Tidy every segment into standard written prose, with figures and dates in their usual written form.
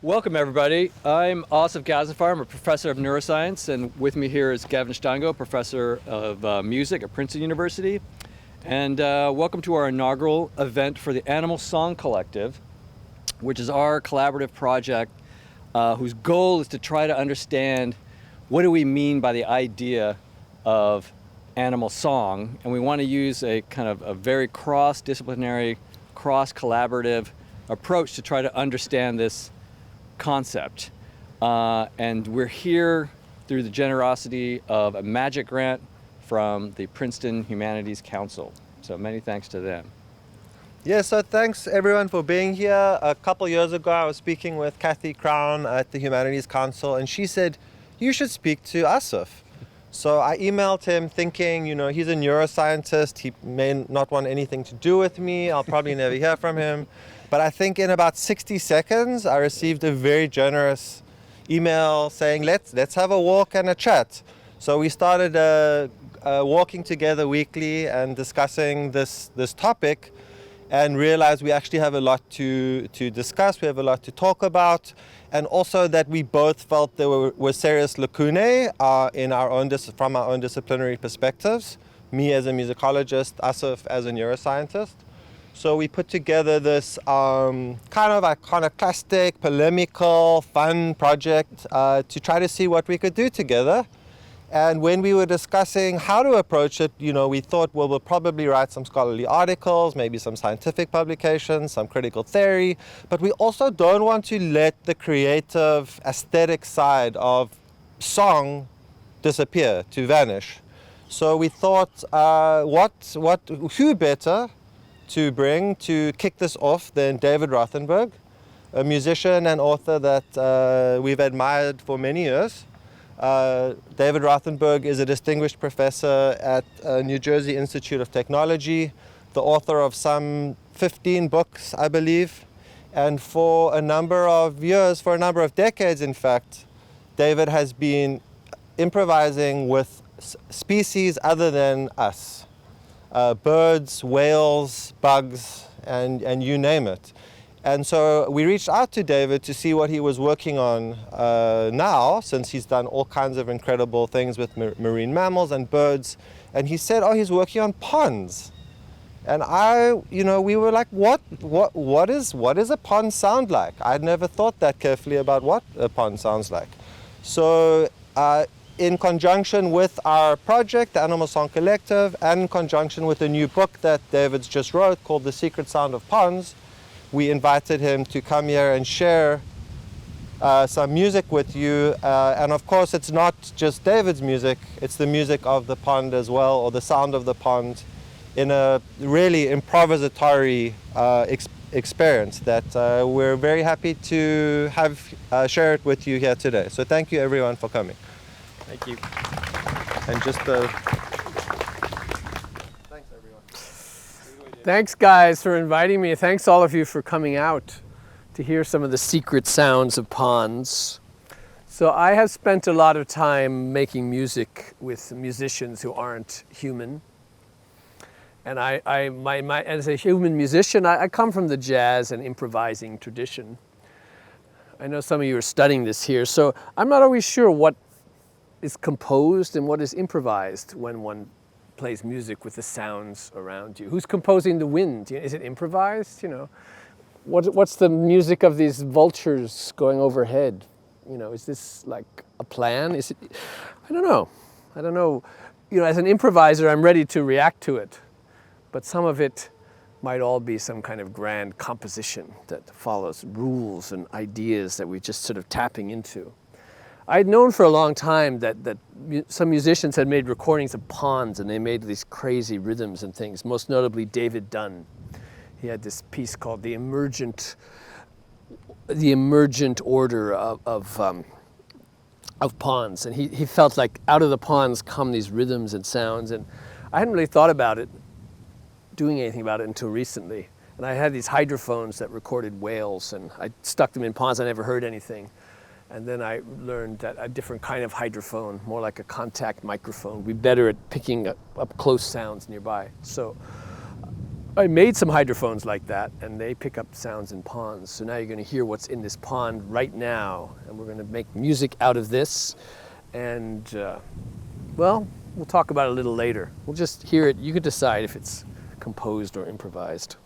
Welcome, everybody. I'm Asif Gazafar. I'm a professor of neuroscience, and with me here is Gavin Stango, professor of music at Princeton University. And welcome to our inaugural event for the Animal Song Collective, which is our collaborative project whose goal is to try to understand what do we mean by the idea of animal song. And we want to use a kind of a very cross-disciplinary, cross-collaborative approach to try to understand this concept. And we're here through the generosity of a magic grant from the Princeton Humanities Council. So many thanks to them. Yeah, so thanks everyone for being here. A couple years ago, I was speaking with Kathy Crown at the Humanities Council, and she said, you should speak to Asif. So I emailed him thinking, he's a neuroscientist. He may not want anything to do with me. I'll probably never hear from him. But I think in about 60 seconds, I received a very generous email saying, let's have a walk and a chat. So we started walking together weekly and discussing this topic, and realized we actually have a lot to discuss. We have a lot to talk about. And also that we both felt there were serious lacunae from our own disciplinary perspectives. Me as a musicologist, Asif as a neuroscientist. So we put together this kind of iconoclastic, polemical, fun project to try to see what we could do together. And when we were discussing how to approach it, we thought, well, we'll probably write some scholarly articles, maybe some scientific publications, some critical theory, but we also don't want to let the creative, aesthetic side of song disappear, to vanish. So we thought, who better to bring to kick this off than David Rothenberg, a musician and author that we've admired for many years. David Rothenberg is a distinguished professor at New Jersey Institute of Technology, the author of some 15 books, I believe. And for a number of years, for a number of decades, in fact, David has been improvising with species other than us. Birds, whales, bugs, and you name it. And so we reached out to David to see what he was working on now, since he's done all kinds of incredible things with marine mammals and birds. And he said, he's working on ponds. And we were like, what is a pond sound like? I'd never thought that carefully about what a pond sounds like. So in conjunction with our project, the Animal Song Collective, and in conjunction with a new book that David's just wrote called The Secret Sound of Ponds, we invited him to come here and share some music with you. And of course, it's not just David's music, it's the music of the pond as well, or the sound of the pond, in a really improvisatory experience that we're very happy to have share it with you here today. So thank you everyone for coming. Thank you. And just Thanks, guys, for inviting me. Thanks, all of you, for coming out to hear some of the secret sounds of ponds. So I have spent a lot of time making music with musicians who aren't human. And as a human musician, I come from the jazz and improvising tradition. I know some of you are studying this here, so I'm not always sure what is composed and what is improvised when one plays music with the sounds around you. Who's composing the wind? Is it improvised? What's the music of these vultures going overhead? Is this like a plan? Is it? I don't know. As an improviser, I'm ready to react to it, but some of it might all be some kind of grand composition that follows rules and ideas that we're just sort of tapping into. I'd known for a long time that some musicians had made recordings of ponds, and they made these crazy rhythms and things, most notably David Dunn. He had this piece called The Emergent Order of ponds, and he felt like out of the ponds come these rhythms and sounds, and I hadn't really thought about it, doing anything about it until recently. And I had these hydrophones that recorded whales, and I stuck them in ponds. I never heard anything. And then I learned that a different kind of hydrophone, more like a contact microphone, would be better at picking up close sounds nearby. So I made some hydrophones like that, and they pick up sounds in ponds. So now you're going to hear what's in this pond right now, and we're going to make music out of this. And well, we'll talk about it a little later. We'll just hear it. You can decide if it's composed or improvised.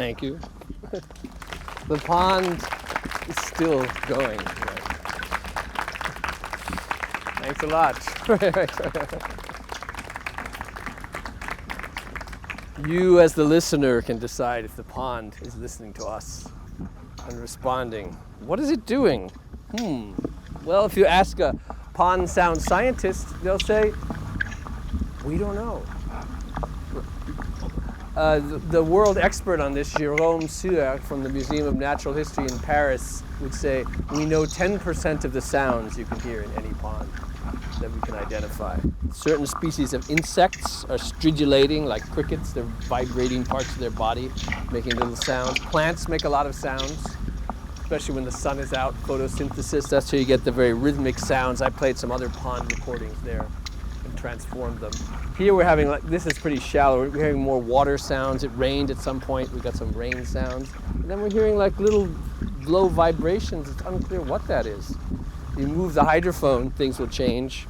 Thank you. The pond is still going. Thanks a lot. You, as the listener, can decide if the pond is listening to us and responding. What is it doing? Well, if you ask a pond sound scientist, they'll say, we don't know. The world expert on this, Jérôme Sueur from the Museum of Natural History in Paris, would say, we know 10% of the sounds you can hear in any pond that we can identify. Certain species of insects are stridulating, like crickets. They're vibrating parts of their body, making little sounds. Plants make a lot of sounds, especially when the sun is out, photosynthesis. That's how you get the very rhythmic sounds. I played some other pond recordings there and transformed them. Here we're having, this is pretty shallow, we're hearing more water sounds. It rained at some point, we got some rain sounds. And then we're hearing like little low vibrations. It's unclear what that is. You move the hydrophone, things will change.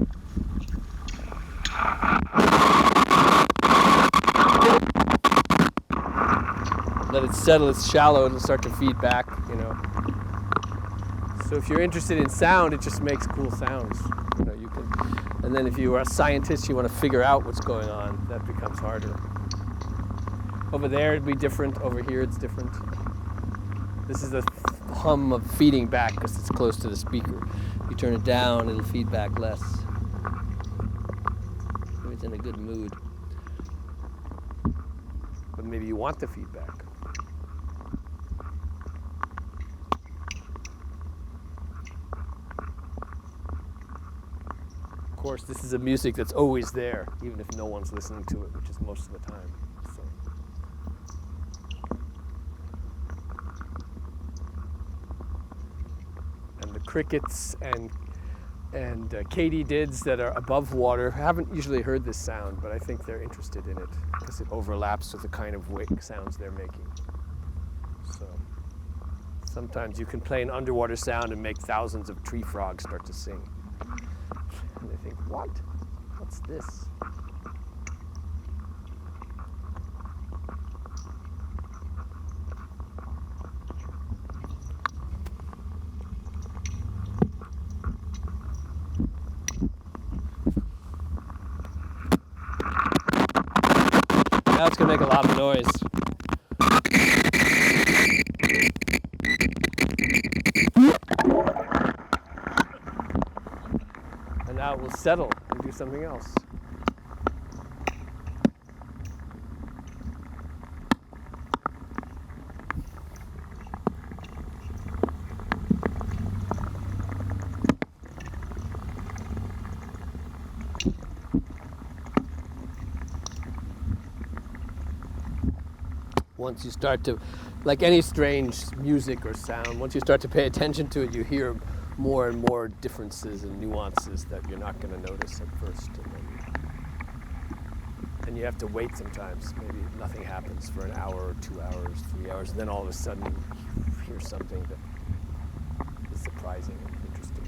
Let it settle, it's shallow, it'll start to feed back, you know. So if you're interested in sound, it just makes cool sounds. You know, you can, and then if you are a scientist, you want to figure out what's going on, that becomes harder. Over there it'd be different, over here it's different. This is the hum of feeding back because it's close to the speaker. You turn it down, it'll feed back less. Maybe it's in a good mood. But maybe you want the feedback. Of course, this is a music that's always there, even if no one's listening to it, which is most of the time. So. And the crickets and katydids that are above water haven't usually heard this sound, but I think they're interested in it because it overlaps with the kind of wake sounds they're making. So sometimes you can play an underwater sound and make thousands of tree frogs start to sing. And they think, what? What's this? Now it's going to make a lot of noise. And now it will settle and do something else. Once you start to, like any strange music or sound, once you start to pay attention to it, you hear more and more differences and nuances that you're not going to notice at first. And you have to wait sometimes. Maybe nothing happens for an hour or 2 hours, 3 hours, and then all of a sudden you hear something that is surprising and interesting.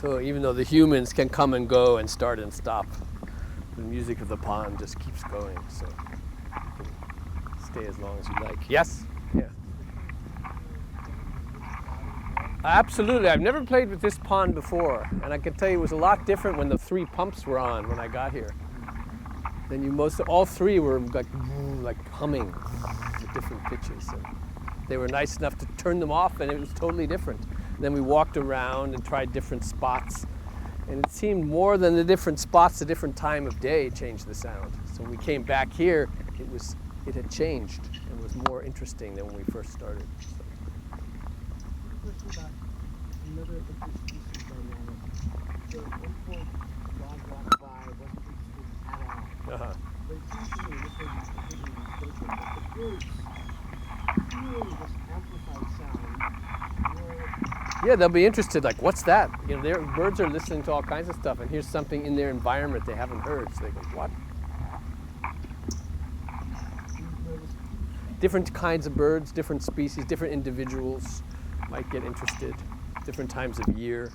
So even though the humans can come and go and start and stop, the music of the pond just keeps going. So you can stay as long as you like. Yes? Yeah. Absolutely. I've never played with this pond before, and I can tell you it was a lot different when the 3 pumps were on when I got here. Then all 3 were like humming at different pitches. And they were nice enough to turn them off, and it was totally different. Then we walked around and tried different spots And it seemed more than the different spots, the different time of day changed the sound. So when we came back here, it had changed and was more interesting than when we first started. So. Question about another interspecies dynamic. So at one point, dog walked by, wasn't interested at all. Uh-huh. But it seems to me, this may be completely mistaken, that the birds hearing this amplified sound were Yeah, they'll be interested, like, what's that? You know, their birds are listening to all kinds of stuff, and here's something in their environment they haven't heard. So they go, what? Different kinds of birds, different species, different individuals might get interested. Different times of year.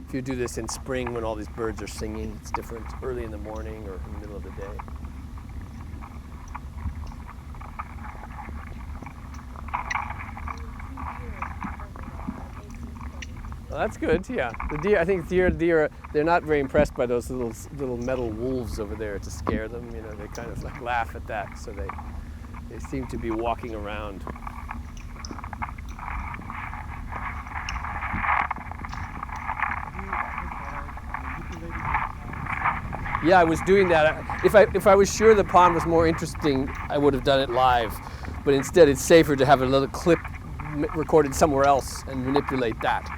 If you do this in spring when all these birds are singing, it's different. Early in the morning or in the middle of the day. Well, that's good, yeah. The deer, I think deer, they're not very impressed by those little metal wolves over there to scare them. You know, they kind of like laugh at that, so they seem to be walking around. Yeah, I was doing that. If I was sure the pond was more interesting, I would have done it live. But instead, it's safer to have a little clip recorded somewhere else and manipulate that,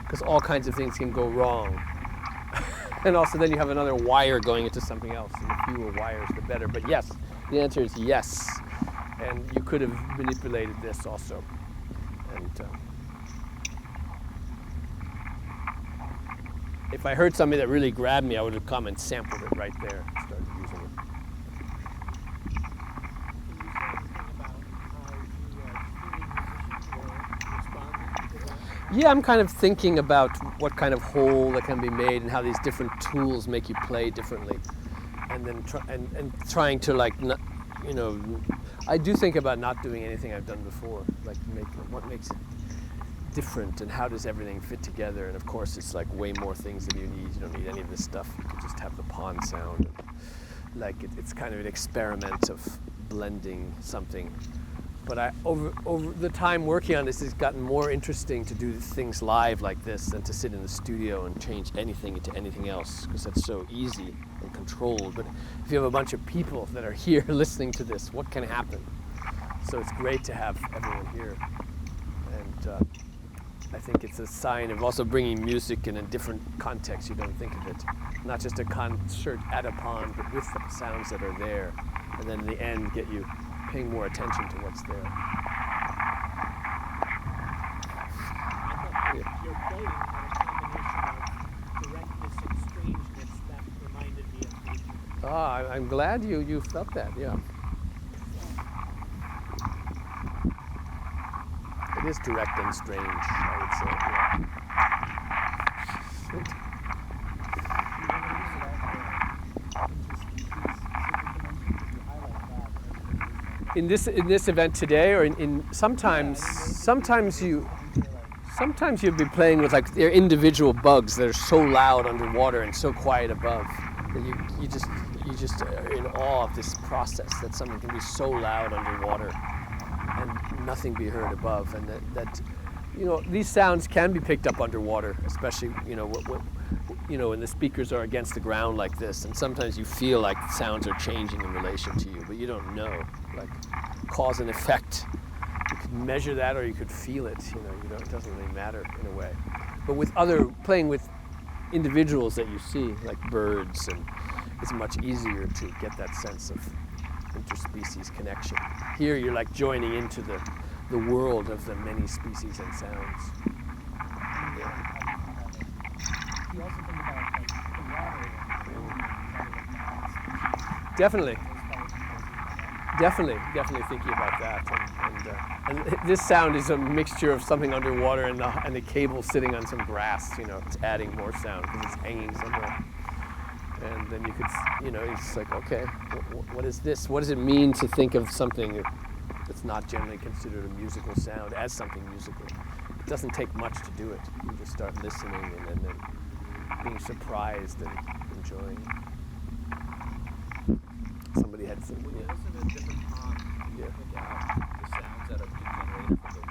because all kinds of things can go wrong. And also then you have another wire going into something else, and the fewer wires, the better. But yes, the answer is yes. And you could have manipulated this also. And if I heard something that really grabbed me, I would have come and sampled it right there and started using it. Yeah, I'm kind of thinking about what kind of whole that can be made and how these different tools make you play differently. And then trying to, like, you know, I do think about not doing anything I've done before, like what makes it different and how does everything fit together. And of course it's like way more things than you need. You don't need any of this stuff. You could just have the pond sound. And, like it's kind of an experiment of blending something. But over the time working on this, it's gotten more interesting to do things live like this than to sit in the studio and change anything into anything else, because that's so easy and controlled. But if you have a bunch of people that are here listening to this, what can happen? So it's great to have everyone here. And I think it's a sign of also bringing music in a different context. You don't think of it. Not just a concert at a pond, but with the sounds that are there. And then in the end, get you paying more attention to what's there. Your playing had a combination of directness and strangeness that reminded me of nature. Ah, I'm glad you felt that, yeah. It is direct and strange, I would say, yeah. In this event today, or sometimes you'd be playing with, like, they're individual bugs that are so loud underwater and so quiet above that you just are in awe of this process, that something can be so loud underwater and nothing be heard above, and that you know, these sounds can be picked up underwater, especially when the speakers are against the ground like this, and sometimes you feel like sounds are changing in relation to you, but you don't know, like cause and effect. You could measure that, or you could feel it. It doesn't really matter in a way. But with playing with individuals that you see, like birds, and it's much easier to get that sense of interspecies connection. Here you're like joining into the world of the many species and sounds. Yeah. You also think about, like, the water Definitely thinking about that. And this sound is a mixture of something underwater and the cable sitting on some grass. It's adding more sound because it's hanging somewhere. And then you could, it's like, okay, what is this? What does it mean to think of something that's not generally considered a musical sound as something musical? It doesn't take much to do it. You just start listening and then being surprised and enjoying. Somebody had some. When you listen to different ponds, do you pick out the sounds that are being generated from the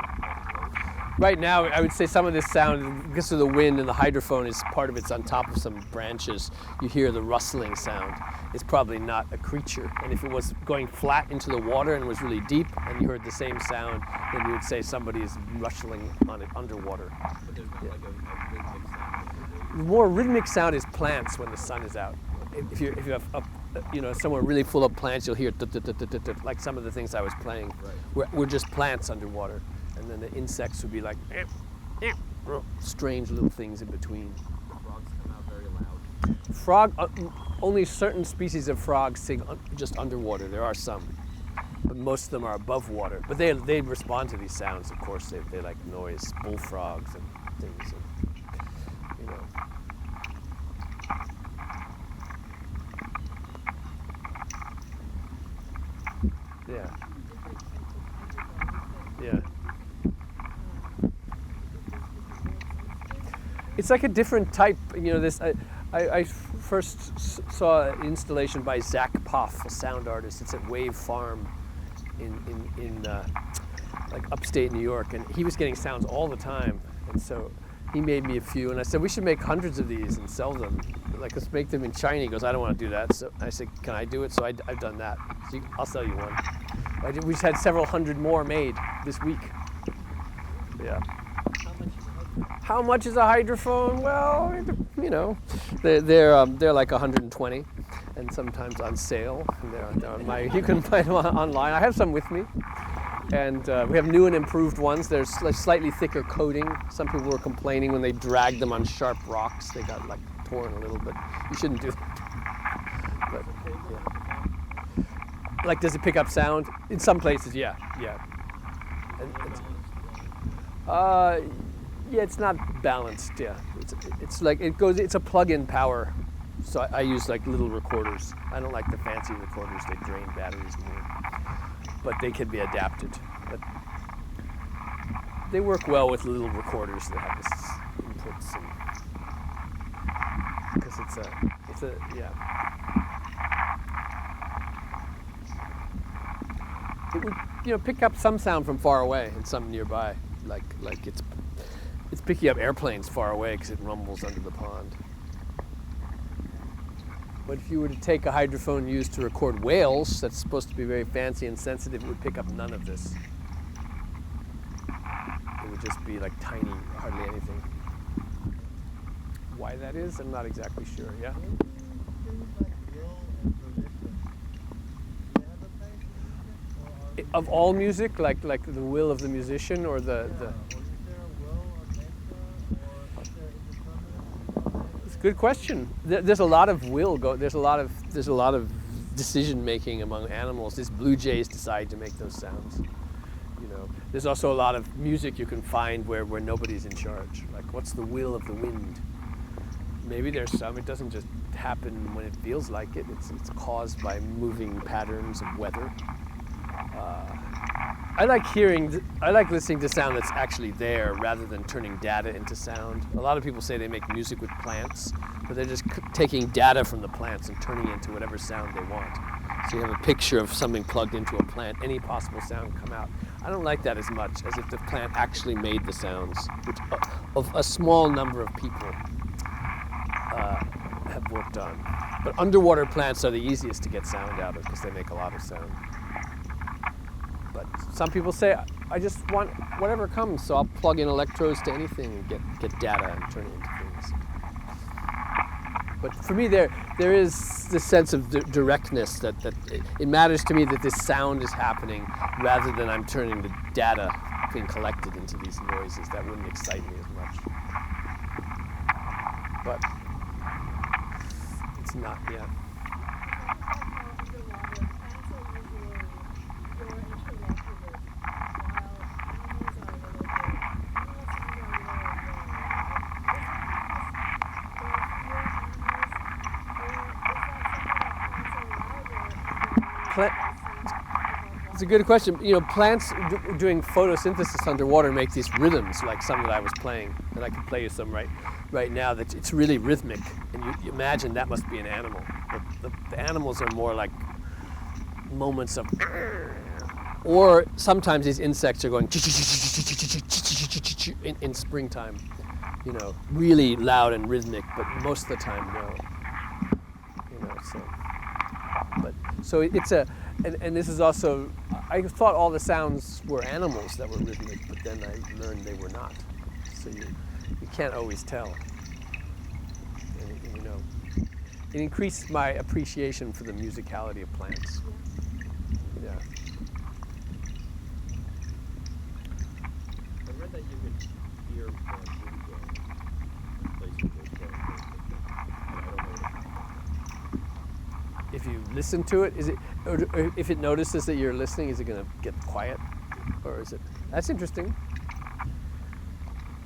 waves? Right now, I would say some of this sound, because of the wind and the hydrophone is part of it's on top of some branches, you hear the rustling sound. It's probably not a creature. And if it was going flat into the water and was really deep and you heard the same sound, then you would say somebody is rustling on it underwater. But there's not like a rhythmic sound. The more rhythmic sound is plants when the sun is out. If you have somewhere really full of plants, you'll hear like some of the things I was playing. Right. We're just plants underwater. And then the insects would be like strange little things in between. The frogs come out very loud. Only certain species of frogs sing just underwater. There are some, but most of them are above water. But they respond to these sounds, of course. They like noise, bullfrogs and things. And, you know. Yeah. Yeah. It's like a different type. You know, this. I first saw an installation by Zach Poff, a sound artist. It's at Wave Farm in like upstate New York, and he was getting sounds all the time. And so he made me a few, and I said we should make hundreds of these and sell them. Like, let's make them in China. He goes, I don't want to do that. So I said, can I do it? So I've done that. So I'll sell you one. We just had several hundred more made this week. Yeah. How much is a hydrophone? Well, you know, they're like 120, and sometimes on sale. And they're on you can find them online. I have some with me, and we have new and improved ones. There's a slightly thicker coating. Some people were complaining when they dragged them on sharp rocks, they got like torn a little bit. You shouldn't do that. But, yeah. Like, does it pick up sound? In some places, yeah. Yeah, it's not balanced. Yeah, it's like it's a plug-in power. So I use like little recorders. I don't like the fancy recorders; they drain batteries more. But they can be adapted. But they work well with little recorders that have this inputs, because it's a yeah. It would pick up some sound from far away and some nearby, like it's picking up airplanes far away because it rumbles under the pond. But if you were to take a hydrophone used to record whales, that's supposed to be very fancy and sensitive, it would pick up none of this. It would just be like tiny, hardly anything. Why that is, I'm not exactly sure. Yeah. Of all music, like the will of the musician, or the It's a good question. There's a lot of will go. There's a lot of decision making among animals. These blue jays decide to make those sounds. There's also a lot of music you can find where nobody's in charge. Like, what's the will of the wind? Maybe there's some. It doesn't just happen when it feels like it. It's caused by moving patterns of weather. I like listening to sound that's actually there rather than turning data into sound. A lot of people say they make music with plants, but they're just taking data from the plants and turning it into whatever sound they want. So you have a picture of something plugged into a plant, any possible sound come out. I don't like that as much as if the plant actually made the sounds, which of a small number of people have worked on. But underwater plants are the easiest to get sound out of because they make a lot of sound. But some people say, I just want whatever comes, so I'll plug in electrodes to anything and get data and turn it into things. But for me, there is this sense of directness that it matters to me that this sound is happening rather than I'm turning the data being collected into these noises. That wouldn't excite me as much. But it's not, yeah. It's a good question. Plants doing photosynthesis underwater make these rhythms, like some that I was playing, and I can play you some right now. That it's really rhythmic, and you imagine that must be an animal. But the animals are more like moments of Or sometimes these insects are going in springtime, you know, really loud and rhythmic, but most of the time no. You know, so it's a, and this is also, I thought all the sounds were animals that were rhythmic, but then I learned they were not. So you can't always tell. And, you know, it increased my appreciation for the musicality of plants. Yeah. I read that you could hear plants really well. Places they grow. I don't know. If you listen to it, is it, or if it notices that you're listening, is it going to get quiet, or is it? That's interesting.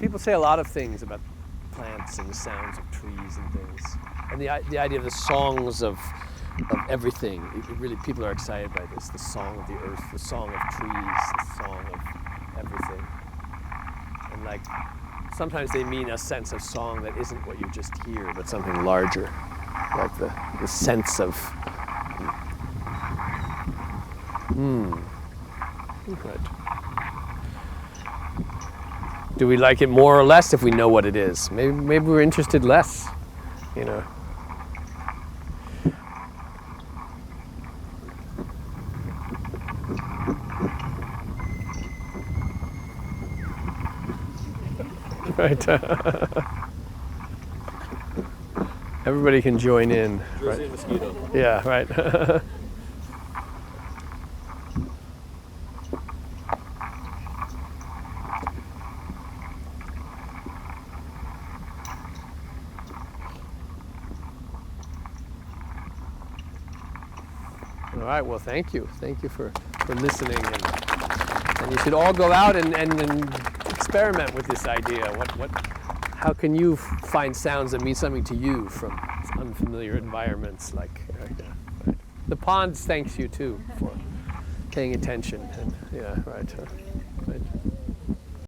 People say a lot of things about plants and the sounds of trees and things, and the idea of the songs of everything. It really, people are excited by this. The song of the earth, the song of trees, the song of everything, and like sometimes they mean a sense of song that isn't what you just hear, but something larger. Like the sense of, Right. Do we like it more or less if we know what it is? Maybe we're interested less, you know. Right. Everybody can join in. Jersey Right? mosquito. Yeah, right. All right, well, thank you. Thank you for listening. And you should all go out and experiment with this idea. How can you find sounds that mean something to you from unfamiliar environments? Right. The ponds thanks you too for paying attention. And, yeah, right.